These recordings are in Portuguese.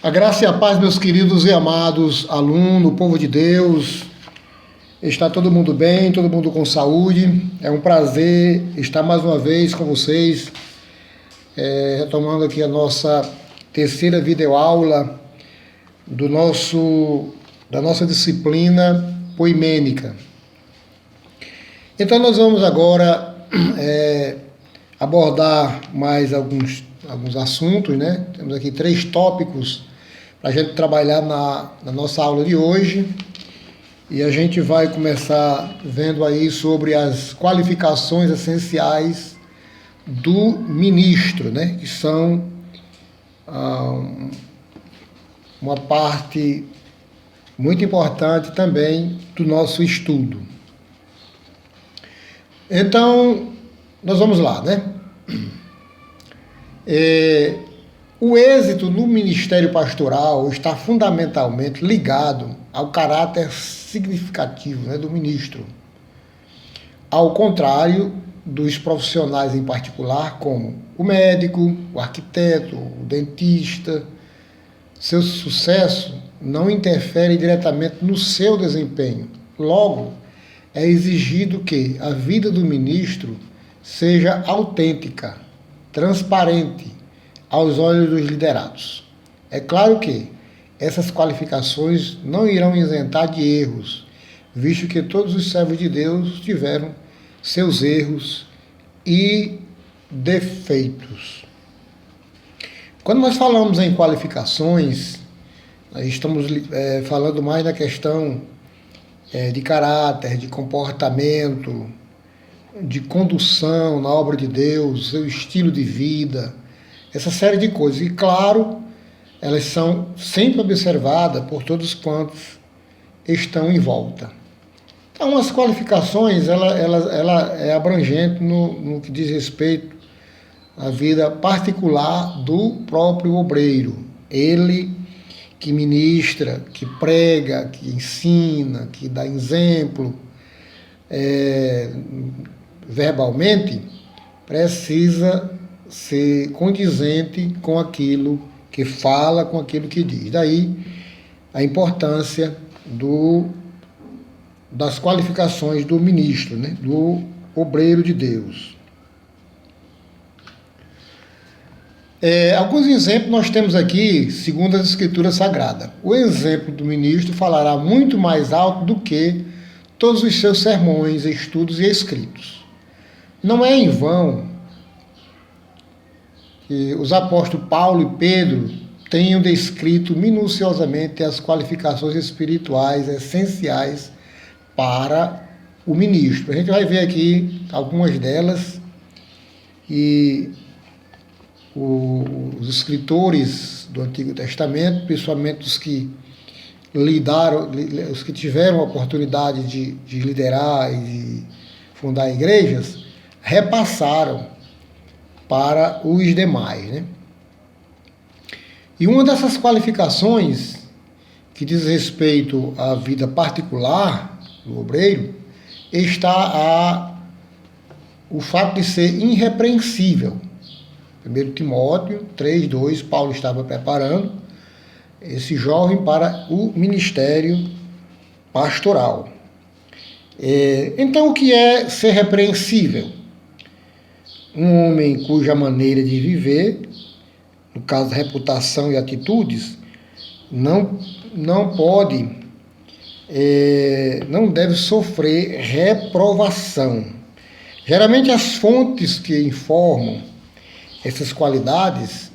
A graça e a paz, meus queridos e amados alunos, povo de Deus. Está todo mundo bem, todo mundo com saúde. É um prazer estar mais uma vez com vocês, retomando aqui a nossa terceira videoaula da nossa disciplina poimênica. Então nós vamos agora abordar mais alguns assuntos, né? Temos aqui 3 tópicos para a gente trabalhar na nossa aula de hoje. E a gente vai começar vendo aí sobre as qualificações essenciais do ministro, né? Que são uma parte muito importante também do nosso estudo. Então, nós vamos lá, né? O êxito no ministério pastoral está fundamentalmente ligado ao caráter significativo, né, do ministro. Ao contrário dos profissionais em particular, como o médico, o arquiteto, o dentista, seu sucesso não interfere diretamente no seu desempenho. Logo, é exigido que a vida do ministro seja autêntica, transparente, aos olhos dos liderados. É claro que essas qualificações não irão isentar de erros, visto que todos os servos de Deus tiveram seus erros e defeitos. Quando nós falamos em qualificações, nós estamos falando mais da questão de caráter, de comportamento, de condução na obra de Deus, seu estilo de vida, essa série de coisas. E claro, elas são sempre observadas por todos quantos estão em volta. Então, as qualificações, ela é abrangente no que diz respeito à vida particular do próprio obreiro. Ele que ministra, que prega, que ensina, que dá exemplo, verbalmente, precisa ser condizente com aquilo que fala, com aquilo que diz. Daí a importância das qualificações do ministro, né? Do obreiro de Deus. Alguns exemplos nós temos aqui, segundo as Escrituras Sagradas. O exemplo do ministro falará muito mais alto do que todos os seus sermões, estudos e escritos. Não é em vão que os apóstolos Paulo e Pedro tenham descrito minuciosamente as qualificações espirituais essenciais para o ministro. A gente vai ver aqui algumas delas, e os escritores do Antigo Testamento, principalmente os que os que tiveram a oportunidade de liderar e de fundar igrejas, repassaram para os demais, né? E uma dessas qualificações que diz respeito à vida particular do obreiro está o fato de ser irrepreensível. 1 Timóteo 3:2, Paulo estava preparando esse jovem para o ministério pastoral. Então, o que é ser repreensível? Um homem cuja maneira de viver, no caso reputação e atitudes, não deve sofrer reprovação. Geralmente as fontes que informam essas qualidades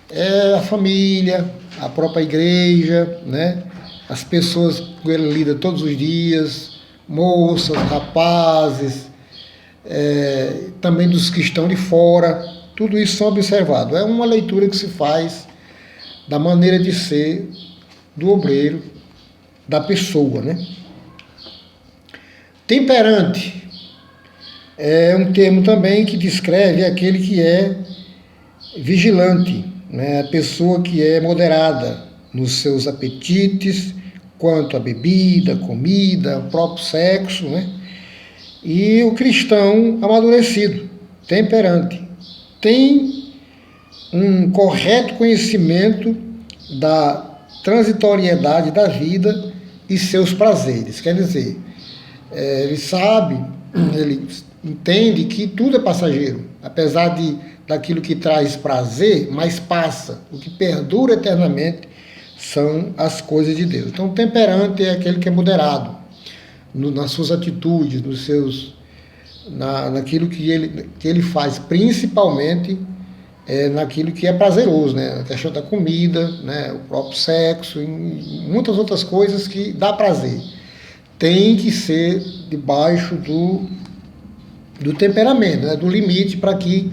é a família, a própria igreja, né? As pessoas com ele lida todos os dias, moças, rapazes, também dos que estão de fora, tudo isso são observados. É uma leitura que se faz da maneira de ser do obreiro, da pessoa, né? Temperante é um termo também que descreve aquele que é vigilante, né? A pessoa que é moderada nos seus apetites, quanto à bebida, comida, o próprio sexo, né? E o cristão amadurecido, temperante, tem um correto conhecimento da transitoriedade da vida e seus prazeres. Quer dizer, ele sabe, ele entende que tudo é passageiro, apesar daquilo que traz prazer, mas passa. O que perdura eternamente são as coisas de Deus. Então, o temperante é aquele que é moderado nas suas atitudes, naquilo que ele faz, principalmente naquilo que é prazeroso, né? A questão da comida, né? O próprio sexo, e muitas outras coisas que dá prazer. Tem que ser debaixo do temperamento, né? Do limite, para que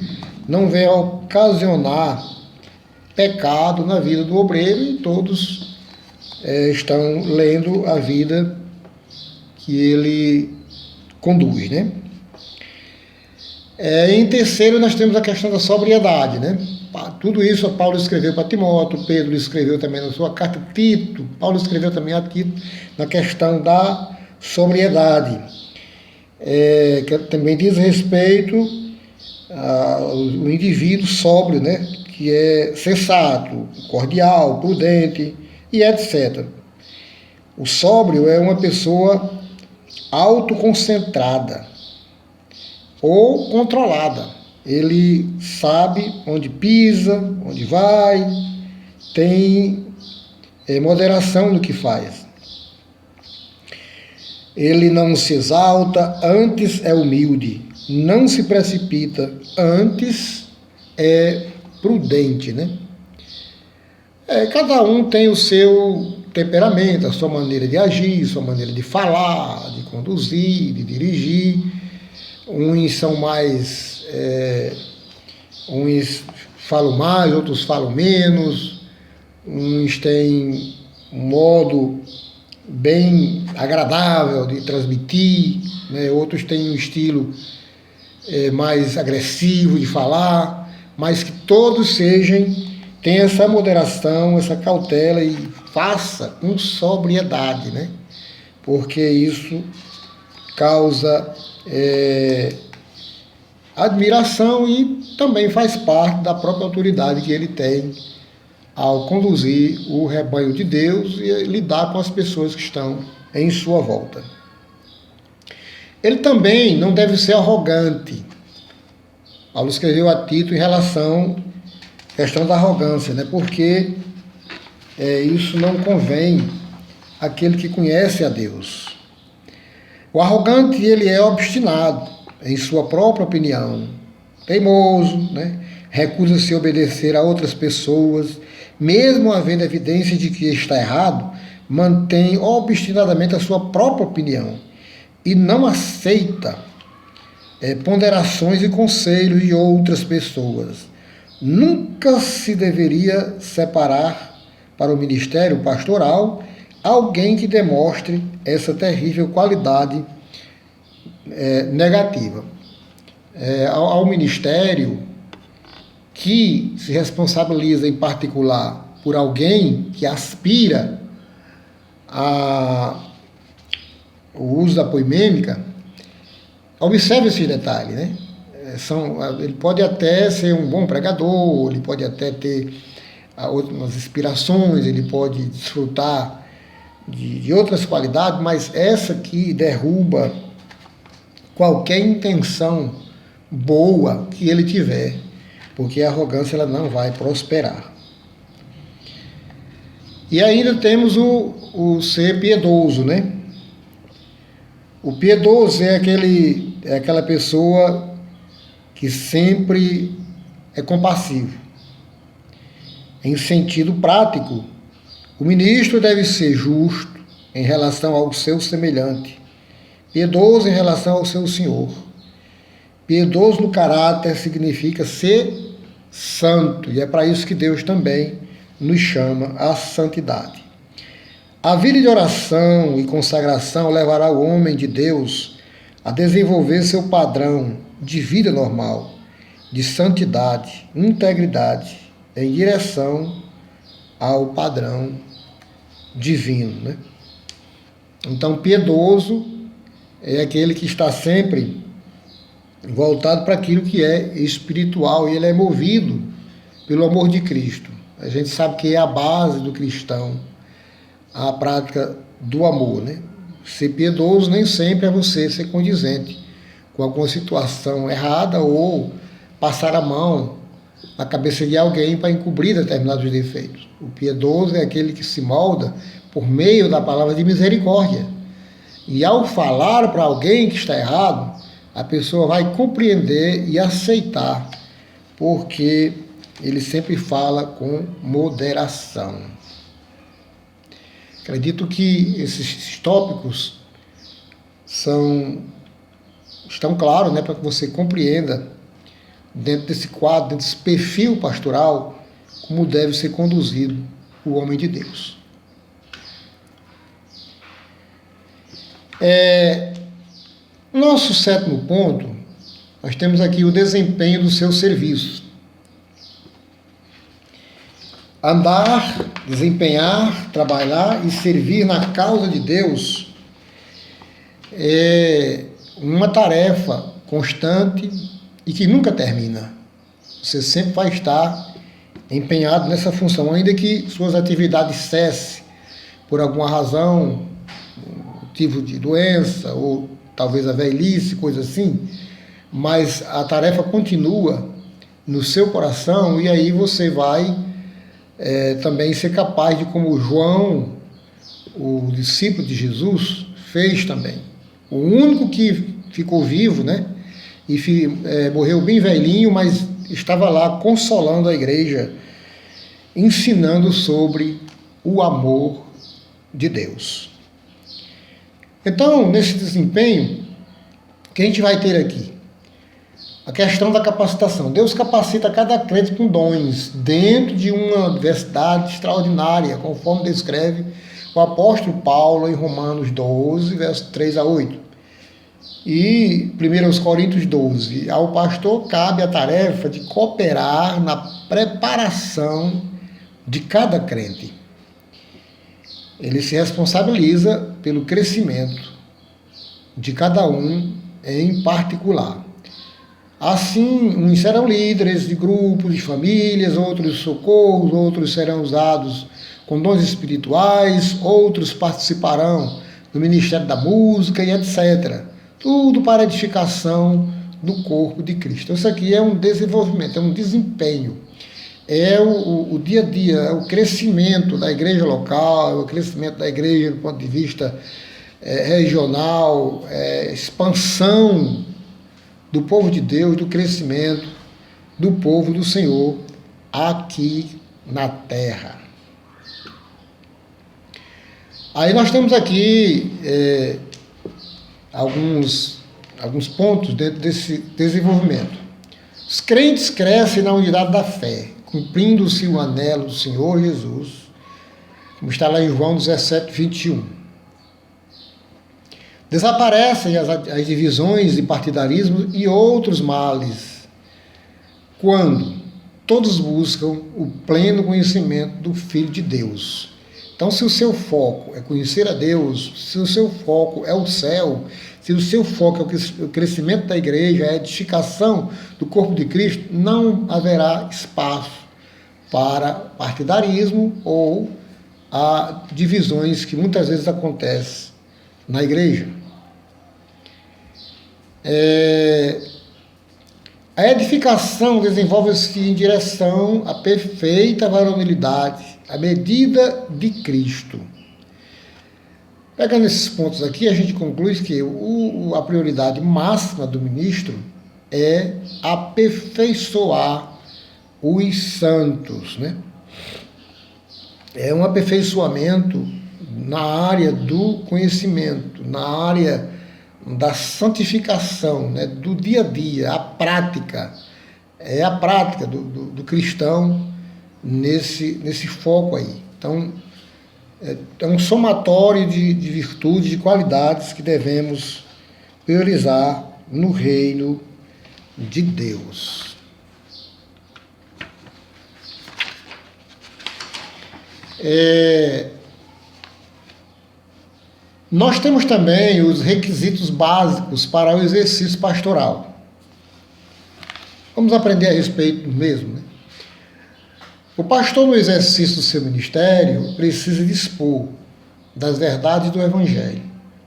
não venha ocasionar pecado na vida do obreiro, e todos estão lendo a vida que ele conduz, né? Em terceiro, nós temos a questão da sobriedade, né? Tudo isso Paulo escreveu para Timóteo, Pedro escreveu também na sua carta, Tito, Paulo escreveu também a Tito, na questão da sobriedade, que também diz respeito ao indivíduo sóbrio, né? Que é sensato, cordial, prudente e etc. O sóbrio é uma pessoa autoconcentrada ou controlada. Ele sabe onde pisa, onde vai, tem moderação no que faz. Ele não se exalta, antes é humilde, não se precipita, antes é prudente, né? Cada um tem o seu temperamento, a sua maneira de agir, sua maneira de falar, de conduzir, de dirigir. Uns são mais... uns falam mais, outros falam menos. Uns têm um modo bem agradável de transmitir, né? Outros têm um estilo mais agressivo de falar, mas que todos tenham essa moderação, essa cautela e faça com sobriedade, né? Porque isso causa admiração e também faz parte da própria autoridade que ele tem ao conduzir o rebanho de Deus e lidar com as pessoas que estão em sua volta. Ele também não deve ser arrogante. Paulo escreveu a Tito em relação à questão da arrogância, né? Porque isso não convém àquele que conhece a Deus. O arrogante, ele é obstinado em sua própria opinião, teimoso, né? Recusa-se a obedecer a outras pessoas, mesmo havendo evidência de que está errado, mantém obstinadamente a sua própria opinião e não aceita ponderações e conselhos de outras pessoas. Nunca se deveria separar para o ministério pastoral alguém que demonstre essa terrível qualidade negativa. Ao ministério que se responsabiliza em particular por alguém que aspira ao uso da poimêmica, observe esse detalhe, né? Ele pode até ser um bom pregador, ele pode até ter outras inspirações, ele pode desfrutar de outras qualidades, mas essa aqui derruba qualquer intenção boa que ele tiver, porque a arrogância ela não vai prosperar. E ainda temos o ser piedoso, né? O piedoso é aquela pessoa que sempre é compassivo. Em sentido prático, o ministro deve ser justo em relação ao seu semelhante, piedoso em relação ao seu senhor. Piedoso no caráter significa ser santo, e é para isso que Deus também nos chama à santidade. A vida de oração e consagração levará o homem de Deus a desenvolver seu padrão de vida normal, de santidade, integridade, em direção ao padrão divino, né? Então, piedoso é aquele que está sempre voltado para aquilo que é espiritual, e ele é movido pelo amor de Cristo. A gente sabe que é a base do cristão, a prática do amor, né? Ser piedoso nem sempre é você ser condizente com alguma situação errada ou passar a mão na cabeça de alguém para encobrir determinados defeitos. O piedoso é aquele que se molda por meio da palavra de misericórdia. E ao falar para alguém que está errado, a pessoa vai compreender e aceitar, porque ele sempre fala com moderação. Acredito que esses tópicos estão claros, né, para que você compreenda, dentro desse quadro, dentro desse perfil pastoral, como deve ser conduzido o homem de Deus. Nosso sétimo ponto, nós temos aqui o desempenho do seu serviço. Andar, desempenhar, trabalhar e servir na causa de Deus é uma tarefa constante e que nunca termina. Você sempre vai estar empenhado nessa função, ainda que suas atividades cessem por alguma razão, motivo de doença ou talvez a velhice, coisa assim, mas a tarefa continua no seu coração e aí você vai também ser capaz de, como João, o discípulo de Jesus, fez também. O único que ficou vivo, né? E morreu bem velhinho, mas estava lá consolando a igreja, ensinando sobre o amor de Deus. Então, nesse desempenho, o que a gente vai ter aqui? A questão da capacitação. Deus capacita cada crente com dons dentro de uma diversidade extraordinária, conforme descreve o apóstolo Paulo em Romanos 12, versos 3 a 8. E 1 Coríntios 12. Ao pastor cabe a tarefa de cooperar na preparação de cada crente. Ele se responsabiliza pelo crescimento de cada um em particular. Assim, uns serão líderes de grupos, de famílias, outros socorros, outros serão usados com dons espirituais, outros participarão do ministério da música e etc. Tudo para a edificação do corpo de Cristo. Isso aqui é um desenvolvimento, é um desempenho, é o dia a dia, é o crescimento da igreja local, é o crescimento da igreja do ponto de vista regional, expansão do povo de Deus, do crescimento do povo do Senhor aqui na terra. Aí nós temos aqui alguns pontos dentro desse desenvolvimento. Os crentes crescem na unidade da fé, cumprindo-se o anelo do Senhor Jesus, como está lá em João 17, 21. Desaparecem as divisões e partidarismo e outros males, quando todos buscam o pleno conhecimento do Filho de Deus. Então, se o seu foco é conhecer a Deus, se o seu foco é o céu, se o seu foco é o crescimento da igreja, a edificação do corpo de Cristo, não haverá espaço para partidarismo ou a divisões que muitas vezes acontecem na igreja. A edificação desenvolve-se em direção à perfeita varonilidade, à medida de Cristo. Pegando esses pontos aqui, a gente conclui que a prioridade máxima do ministro é aperfeiçoar os santos, né? É um aperfeiçoamento na área do conhecimento, na área da santificação, né, do dia a dia, a prática. É a prática do cristão nesse foco aí. Então, é um somatório de virtudes, de qualidades que devemos priorizar no reino de Deus. Nós temos também os requisitos básicos para o exercício pastoral. Vamos aprender a respeito do mesmo, né? O pastor, no exercício do seu ministério, precisa dispor das verdades do Evangelho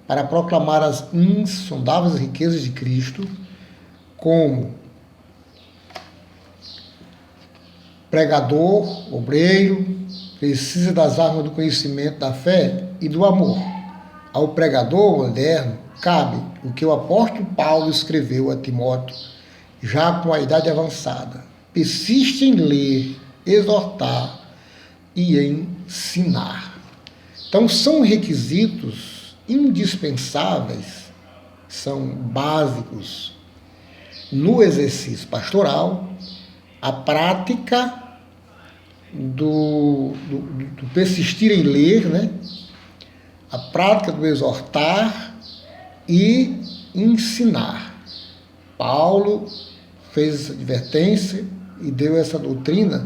para proclamar as insondáveis riquezas de Cristo, como pregador, obreiro, precisa das armas do conhecimento, da fé e do amor. Ao pregador moderno, cabe o que o apóstolo Paulo escreveu a Timóteo, já com a idade avançada. Persiste em ler, exortar e ensinar. Então, são requisitos indispensáveis, são básicos no exercício pastoral, a prática do persistir em ler, né? A prática do exortar e ensinar. Paulo fez essa advertência e deu essa doutrina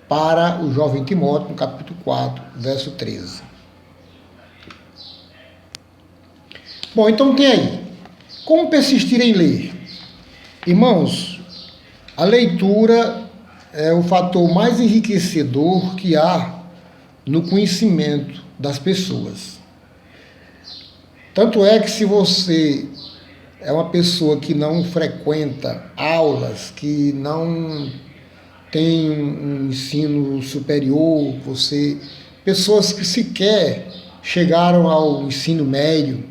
para o jovem Timóteo, no capítulo 4, verso 13. Bom, então tem aí. Como persistir em ler? Irmãos, a leitura é o fator mais enriquecedor que há no conhecimento das pessoas. Tanto é que se você é uma pessoa que não frequenta aulas, que não tem um ensino superior, pessoas que sequer chegaram ao ensino médio,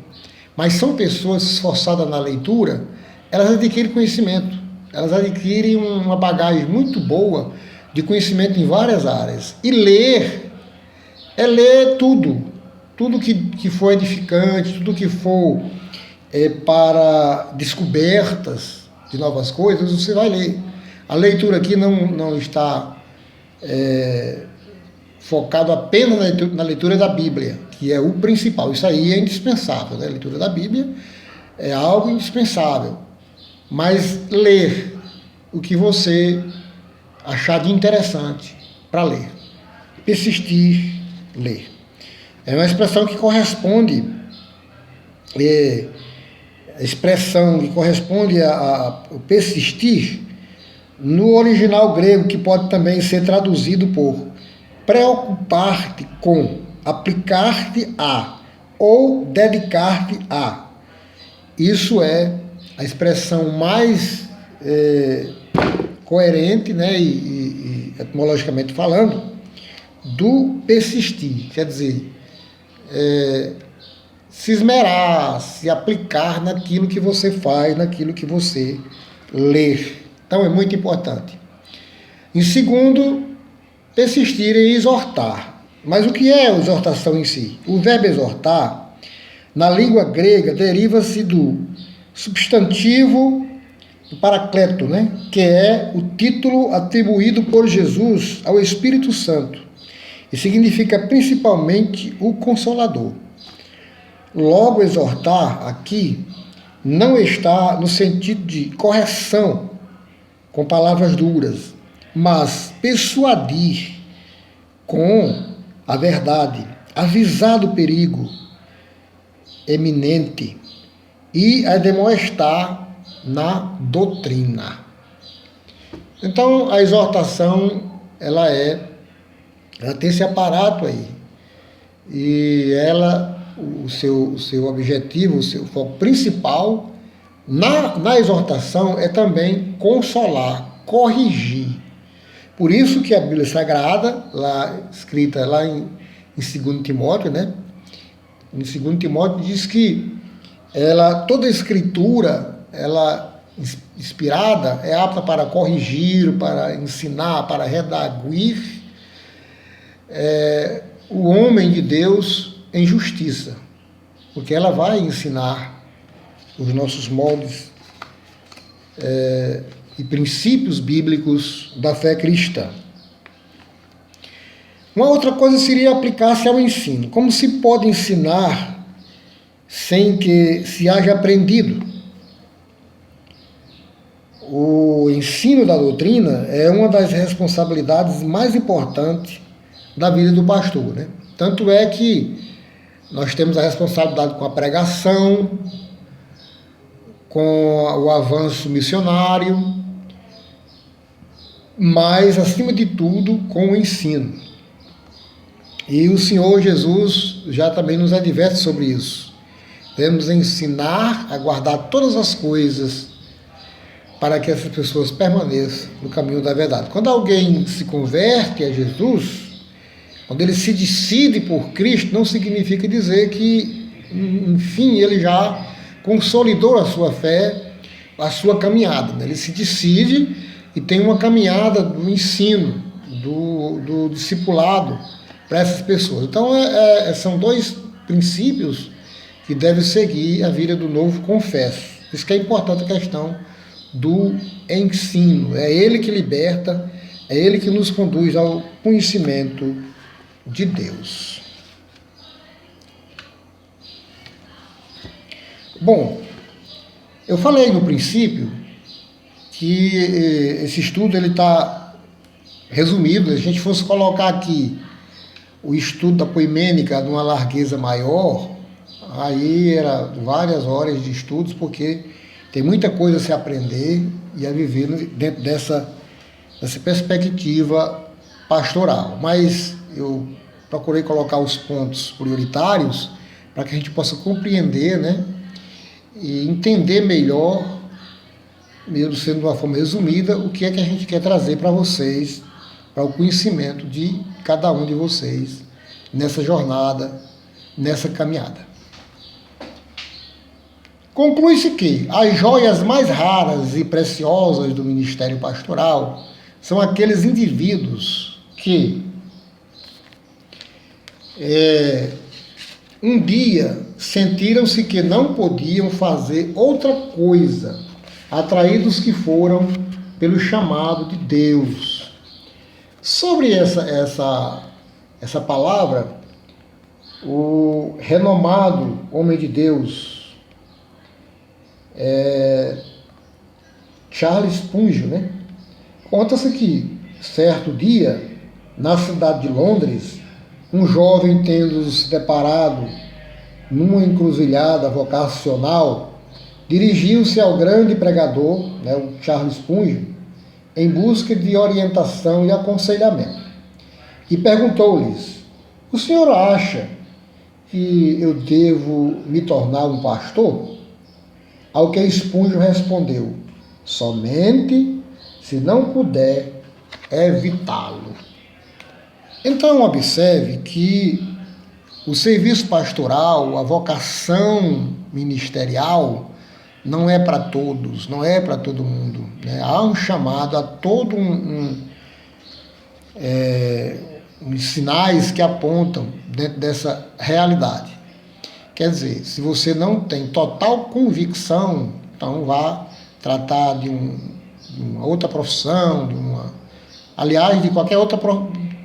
mas são pessoas esforçadas na leitura, elas adquirem conhecimento, elas adquirem uma bagagem muito boa de conhecimento em várias áreas. E ler é ler tudo que for edificante, tudo que for para descobertas de novas coisas, você vai ler. A leitura aqui não está focado apenas na leitura da Bíblia, que é o principal. Isso aí é indispensável, né? A leitura da Bíblia é algo indispensável. Mas ler o que você achar de interessante para ler. Persistir, ler. É uma expressão que corresponde, a expressão que corresponde a persistir no original grego, que pode também ser traduzido por preocupar-te com, aplicar-te a ou dedicar-te a. Isso é a expressão mais coerente, né, e etimologicamente falando, do persistir. Quer dizer, se esmerar, se aplicar naquilo que você faz, naquilo que você lê. Então é muito importante. Em segundo, persistir em exortar. Mas o que é a exortação em si? O verbo exortar, na língua grega, deriva-se do substantivo do paracleto, né? Que é o título atribuído por Jesus ao Espírito Santo e significa principalmente o Consolador. Logo, exortar aqui não está no sentido de correção com palavras duras, mas persuadir com a verdade, avisar do perigo eminente e admoestar na doutrina. Então, a exortação, ela tem esse aparato aí. E o seu objetivo, o seu foco principal na exortação é também consolar, corrigir. Por isso que a Bíblia Sagrada, escrita lá em 2 Timóteo, né? Em 2 Timóteo diz que toda a escritura, inspirada, é apta para corrigir, para ensinar, para redarguir o homem de Deus em justiça, porque ela vai ensinar os nossos moldes e princípios bíblicos da fé cristã. Uma outra coisa seria aplicar-se ao ensino. Como se pode ensinar sem que se haja aprendido? O ensino da doutrina é uma das responsabilidades mais importantes da vida do pastor, né? Tanto é que nós temos a responsabilidade com a pregação, com o avanço missionário, mas, acima de tudo, com o ensino. E o Senhor Jesus já também nos adverte sobre isso. Devemos ensinar a guardar todas as coisas para que essas pessoas permaneçam no caminho da verdade. Quando alguém se converte a Jesus, quando ele se decide por Cristo, não significa dizer que, enfim, ele já consolidou a sua fé, a sua caminhada. Né? Ele se decide e tem uma caminhada do ensino, do discipulado para essas pessoas. Então, são dois princípios que devem seguir a vida do novo confesso. Isso que é importante a questão do ensino. É ele que liberta, é ele que nos conduz ao conhecimento de Deus. Bom, eu falei no princípio que esse estudo ele está resumido. Se a gente fosse colocar aqui o estudo da poimênica numa largueza maior, aí era várias horas de estudos, porque tem muita coisa a se aprender e a viver dentro dessa perspectiva pastoral. Mas eu procurei colocar os pontos prioritários para que a gente possa compreender, né, e entender melhor, mesmo sendo de uma forma resumida, o que é que a gente quer trazer para vocês, para o conhecimento de cada um de vocês nessa jornada, nessa caminhada. Conclui-se que as joias mais raras e preciosas do ministério pastoral são aqueles indivíduos que um dia sentiram-se que não podiam fazer outra coisa, atraídos que foram pelo chamado de Deus. Sobre essa palavra, o renomado homem de Deus, Charles Spurgeon, né? Conta-se que, certo dia, na cidade de Londres, um jovem, tendo se deparado numa encruzilhada vocacional, dirigiu-se ao grande pregador, né, o Charles Spurgeon, em busca de orientação e aconselhamento. E perguntou-lhes: o senhor acha que eu devo me tornar um pastor? Ao que Spurgeon respondeu: somente se não puder evitá-lo. Então, observe que o serviço pastoral, a vocação ministerial, não é para todos, não é para todo mundo. Né? Há um chamado, há todo uns sinais que apontam dentro dessa realidade. Quer dizer, se você não tem total convicção, então vá tratar de uma outra profissão, aliás, de qualquer outro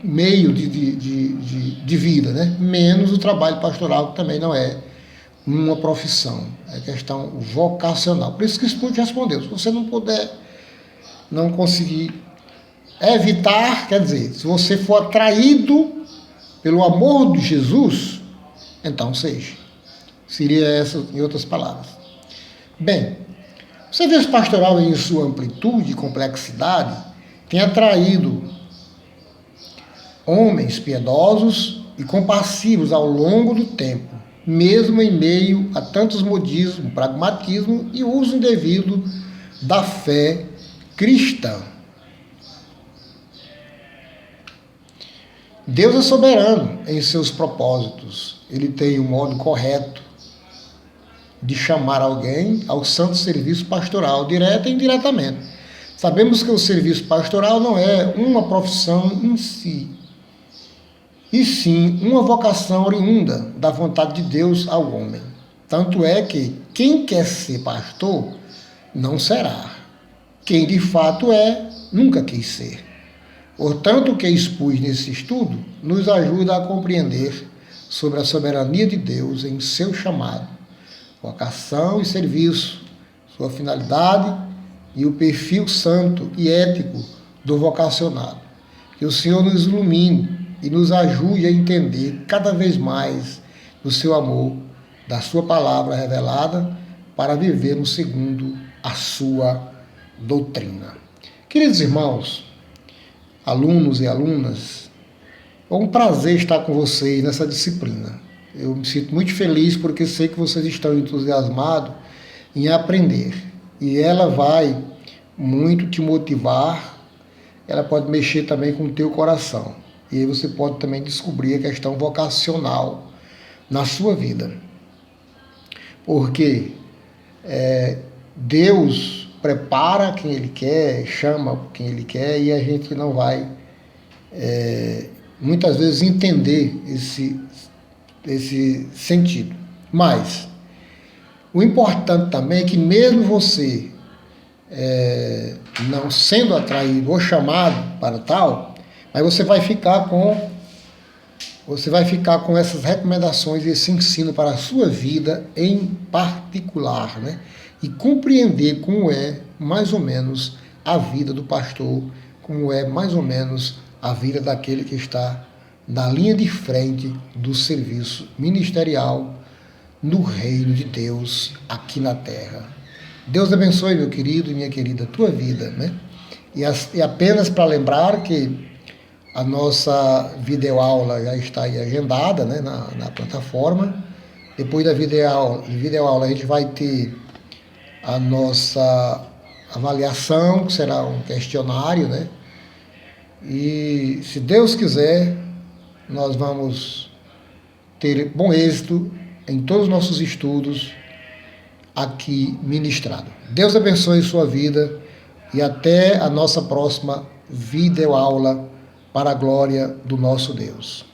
meio de vida, né? Menos o trabalho pastoral, que também não é uma profissão, é questão vocacional. Por isso que Spurgeon respondeu: se você não conseguir evitar, quer dizer, se você for atraído pelo amor de Jesus, então seja. Seria essa, em outras palavras. Bem, o serviço pastoral, em sua amplitude e complexidade, tem atraído homens piedosos e compassivos ao longo do tempo, mesmo em meio a tantos modismo, pragmatismo e uso indevido da fé cristã. Deus é soberano em seus propósitos. Ele tem um modo correto de chamar alguém ao santo serviço pastoral, direta e indiretamente. Sabemos que o serviço pastoral não é uma profissão em si, e sim uma vocação oriunda da vontade de Deus ao homem. Tanto é que quem quer ser pastor não será. Quem de fato é, nunca quis ser. Portanto, o que expus nesse estudo nos ajuda a compreender sobre a soberania de Deus em seu chamado, vocação e serviço, sua finalidade e o perfil santo e ético do vocacionado. Que o Senhor nos ilumine e nos ajude a entender cada vez mais do seu amor, da sua palavra revelada, para vivermos segundo a sua doutrina. Queridos irmãos, alunos e alunas. É um prazer estar com vocês nessa disciplina. Eu me sinto muito feliz porque sei que vocês estão entusiasmados em aprender. E ela vai muito te motivar, ela pode mexer também com o teu coração. E aí você pode também descobrir a questão vocacional na sua vida. Porque Deus prepara quem Ele quer, chama quem Ele quer, e a gente não vai, muitas vezes, entender esse sentido. Mas o importante também é que mesmo você não sendo atraído ou chamado para tal, mas você vai ficar com essas recomendações e esse ensino para a sua vida em particular, né? E compreender como é mais ou menos a vida do pastor, como é mais ou menos a vida daquele que está na linha de frente do serviço ministerial no reino de Deus aqui na terra. Deus abençoe, meu querido e minha querida, a tua vida, né? E apenas para lembrar que a nossa videoaula já está aí agendada, né, na plataforma. Depois da videoaula a gente vai ter a nossa avaliação, que será um questionário, né? E se Deus quiser, nós vamos ter bom êxito em todos os nossos estudos aqui ministrado. Deus abençoe sua vida e até a nossa próxima videoaula para a glória do nosso Deus.